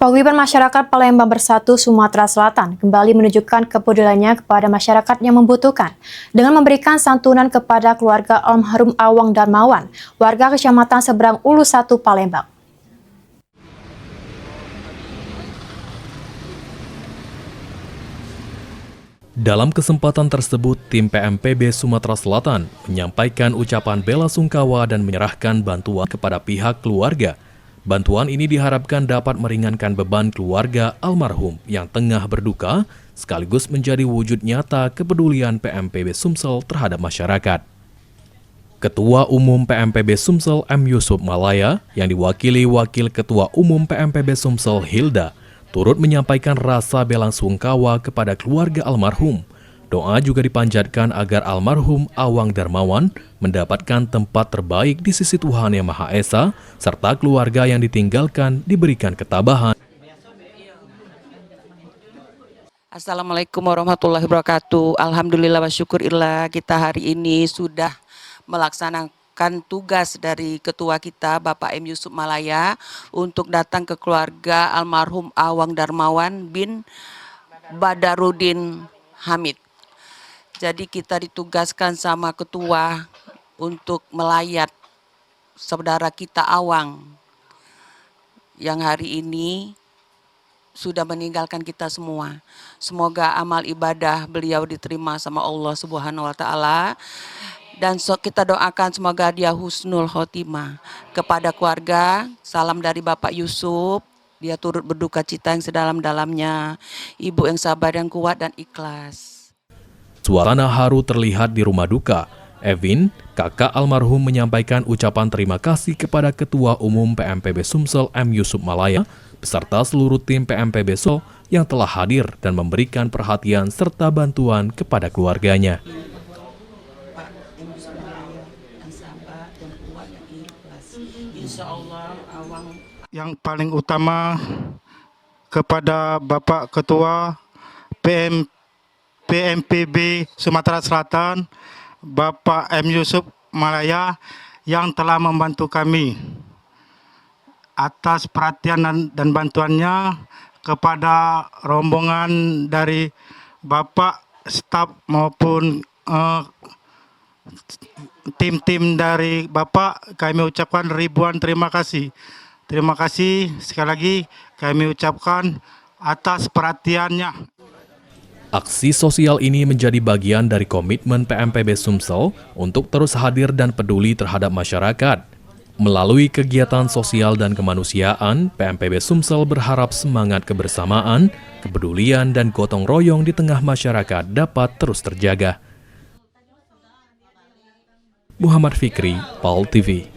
Paguyuban Masyarakat Palembang Bersatu Sumatera Selatan kembali menunjukkan kepeduliannya kepada masyarakat yang membutuhkan dengan memberikan santunan kepada keluarga almarhum Awang Darmawan, warga Kecamatan Seberang Ulu 1 Palembang. Dalam kesempatan tersebut, tim PMPB Sumatera Selatan menyampaikan ucapan bela sungkawa dan menyerahkan bantuan kepada pihak keluarga. Bantuan ini diharapkan dapat meringankan beban keluarga almarhum yang tengah berduka, sekaligus menjadi wujud nyata kepedulian PMPB Sumsel terhadap masyarakat. Ketua Umum PMPB Sumsel M. Yusuf Malaya yang diwakili Wakil Ketua Umum PMPB Sumsel Hilda turut menyampaikan rasa bela sungkawa kepada keluarga almarhum. Doa juga dipanjatkan agar almarhum Awang Darmawan mendapatkan tempat terbaik di sisi Tuhan Yang Maha Esa, serta keluarga yang ditinggalkan diberikan ketabahan. Assalamualaikum warahmatullahi wabarakatuh. Alhamdulillah wa syukurillah, kita hari ini sudah melaksanakan tugas dari ketua kita Bapak M. Yusuf Malaya untuk datang ke keluarga almarhum Awang Darmawan bin Badarudin Hamid. Jadi kita ditugaskan sama ketua untuk melayat saudara kita Awang yang hari ini sudah meninggalkan kita semua. Semoga amal ibadah beliau diterima sama Allah Subhanahu wa Ta'ala. Dan kita doakan semoga dia husnul khotimah. Kepada keluarga, salam dari Bapak Yusuf. Dia turut berduka cita yang sedalam-dalamnya. Ibu yang sabar dan kuat dan ikhlas. Suasana haru terlihat di rumah duka. Evin, kakak almarhum, menyampaikan ucapan terima kasih kepada Ketua Umum PMPB Sumsel M. Yusuf Malaya beserta seluruh tim PMPB Sumsel yang telah hadir dan memberikan perhatian serta bantuan kepada keluarganya. Yang paling utama kepada Bapak Ketua PMPB Sumatera Selatan, Bapak M. Yusuf Malaya, yang telah membantu kami atas perhatian dan bantuannya, kepada rombongan dari Bapak, staf maupun tim-tim dari Bapak, kami ucapkan ribuan terima kasih. Terima kasih sekali lagi kami ucapkan atas perhatiannya. Aksi sosial ini menjadi bagian dari komitmen PMPB Sumsel untuk terus hadir dan peduli terhadap masyarakat. Melalui kegiatan sosial dan kemanusiaan, PMPB Sumsel berharap semangat kebersamaan, kepedulian, dan gotong royong di tengah masyarakat dapat terus terjaga. Muhammad Fikri, PAL TV.